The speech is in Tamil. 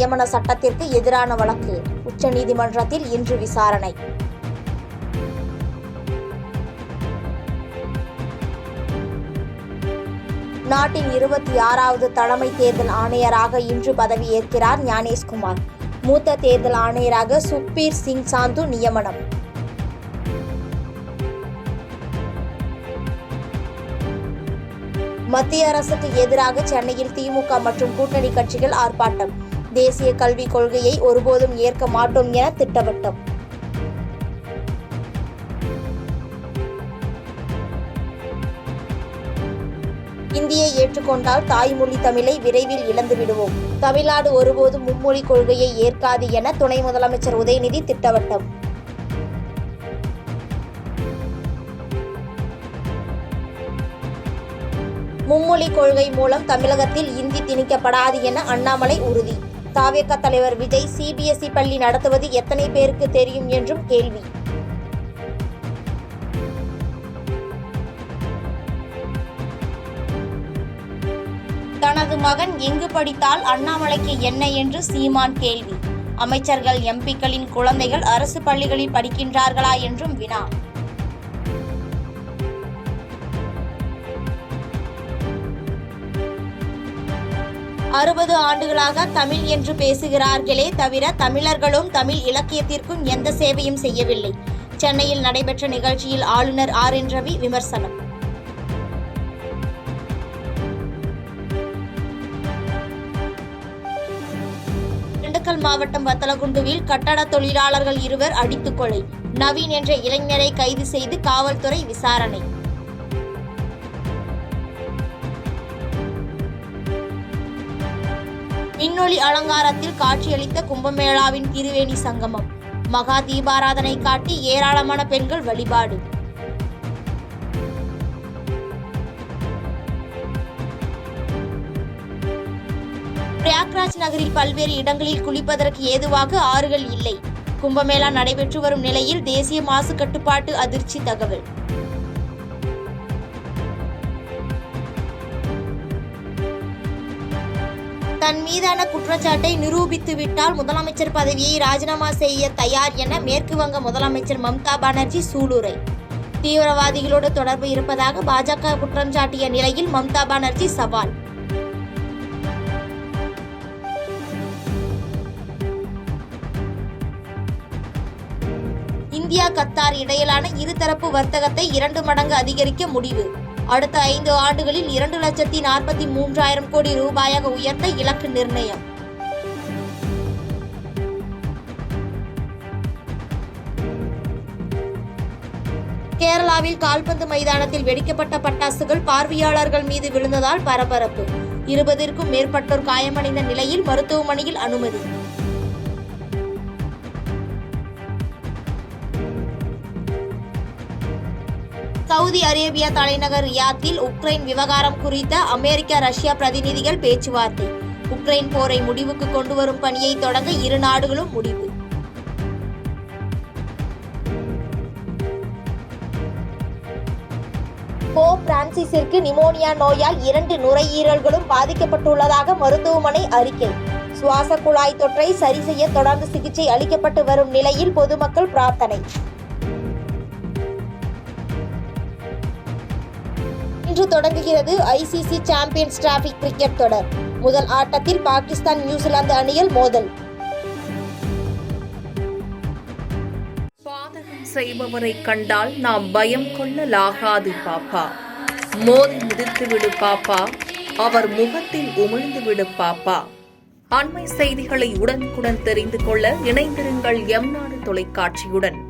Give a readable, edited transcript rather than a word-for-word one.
நியமன சட்டத்திற்கு எதிரான வழக்கு உச்சநீதிமன்றத்தில் இன்று விசாரணை. நாட்டின் 26வது தலைமை தேர்தல் ஆணையராக இன்று பதவியேற்கிறார் ஞானேஷ்குமார். மூத்த தேர்தல் ஆணையராக சுக்பீர் சிங் சாந்து நியமனம். மத்திய அரசுக்கு எதிராக சென்னையில் திமுக மற்றும் கூட்டணி கட்சிகள் ஆர்ப்பாட்டம். தேசிய கல்விக் கொள்கையை ஒருபோதும் ஏற்க மாட்டோம் என திட்டவட்டம். இந்தியை ஏற்றுக்கொண்டால் தாய்மொழி தமிழை விரைவில் இழந்து விடுவோம். தமிழ்நாடு ஒருபோதும் மும்மொழி கொள்கையை ஏற்காது என துணை முதலமைச்சர் உதயநிதி திட்டவட்டம். மும்மொழி கொள்கை மூலம் தமிழகத்தில் இந்தி திணிக்கப்படாது என அண்ணாமலை உறுதி. தாவேகா தலைவர் விஜய் சிபிஎஸ்இ பள்ளி நடத்துவது எத்தனை பேருக்கு தெரியும் என்றும் கேள்வி. தனது மகன் எங்கு படித்தால் அண்ணாமலைக்கு என்ன என்று சீமான் கேள்வி. அமைச்சர்கள் எம்பிக்களின் குழந்தைகள் அரசு பள்ளிகளில் படிக்கின்றார்களா என்றும் வினா. அறுபது ஆண்டுகளாக தமிழ் என்று பேசுகிறார்களே தவிர தமிழர்களும் தமிழ் இலக்கியத்திற்கும் எந்த சேவையும் செய்யவில்லை. சென்னையில் நடைபெற்ற நிகழ்ச்சியில் ஆளுநர் ஆர்.என். ரவி விமர்சனம். திண்டுக்கல் மாவட்டம் வத்தலகுண்டுவில் கட்டட தொழிலாளர்கள் 2 அடித்துக் கொலை. நவீன் என்ற இளைஞரை கைது செய்து காவல்துறை விசாரணை. மின்னொளி அலங்காரத்தில் காட்சியளித்த கும்பமேளாவின் திருவேணி சங்கமம். மகா தீபாராதனை காட்டி ஏராளமான பெண்கள் வழிபாடு. பிரயாக்ராஜ் நகரில் பல்வேறு இடங்களில் குளிப்பதற்கு ஏதுவாக ஆறுகள் இல்லை. கும்பமேளா நடைபெற்று வரும் நிலையில் தேசிய மாசு கட்டுப்பாட்டு அதிர்ச்சி தகவல். தன் மீதான குற்றச்சாட்டை நிரூபித்துவிட்டால் முதலமைச்சர் பதவியை ராஜினாமா செய்ய தயார் என மேற்கு வங்க முதலமைச்சர் மம்தா பானர்ஜி சூளுரை. தீவிரவாதிகளோடு தொடர்பு இருப்பதாக பாஜக குற்றம் சாட்டிய நிலையில் மம்தா பானர்ஜி சவால். இந்தியா கத்தார் இடையிலான இருதரப்பு வர்த்தகத்தை 2 மடங்கு அதிகரிக்க முடிவு. அடுத்த 5 ஆண்டுகளில் 2,43,000 கோடி ரூபாயாக உயர்த்த இலக்கு நிர்ணயம். கேரளாவில் கால்பந்து மைதானத்தில் வெடிக்கப்பட்ட பட்டாசுகள் பார்வையாளர்கள் மீது விழுந்ததால் பரபரப்பு. 20ற்கும் மேற்பட்டோர் காயமடைந்த நிலையில் மருத்துவமனையில் அனுமதி. சவுதி அரேபியா தலைநகர் ரியாத்தில் உக்ரைன் விவகாரம் குறித்த அமெரிக்கா ரஷ்யா பிரதிநிதிகள் பேச்சுவார்த்தை. உக்ரைன் போரை முடிவுக்கு கொண்டு வரும் பணியை தொடங்க இரு நாடுகளும் முடிவு. போப் பிரான்சிஸிற்கு நிமோனியா நோயால் 2 நுரையீரல்களும் பாதிக்கப்பட்டுள்ளதாக மருத்துவமனை அறிக்கை. சுவாச குழாய் தொற்றை சரி செய்ய தொடர்ந்து சிகிச்சை அளிக்கப்பட்டு வரும் நிலையில் பொதுமக்கள் பிரார்த்தனை. இன்று தொடங்குகிறது ஐசிசி சாம்பியன்ஸ் டிராபி கிரிக்கெட் தொடர். முதல் ஆட்டத்தில் பாகிஸ்தான் நியூசிலாந்து அணிகள் மோதல். பாதகம் செய்பவரை கண்டால் நாம் பயம் கொள்ளலாகாது பாப்பா. மோதி மிதித்து விடு பாப்பா, அவர் முகத்தில் உமிழ்ந்து விடு பாப்பா. அண்மை செய்திகளை உடனுக்குடன் தெரிந்து கொள்ள இணைந்திருங்கள் எம் நாடு தொலைக்காட்சியுடன்.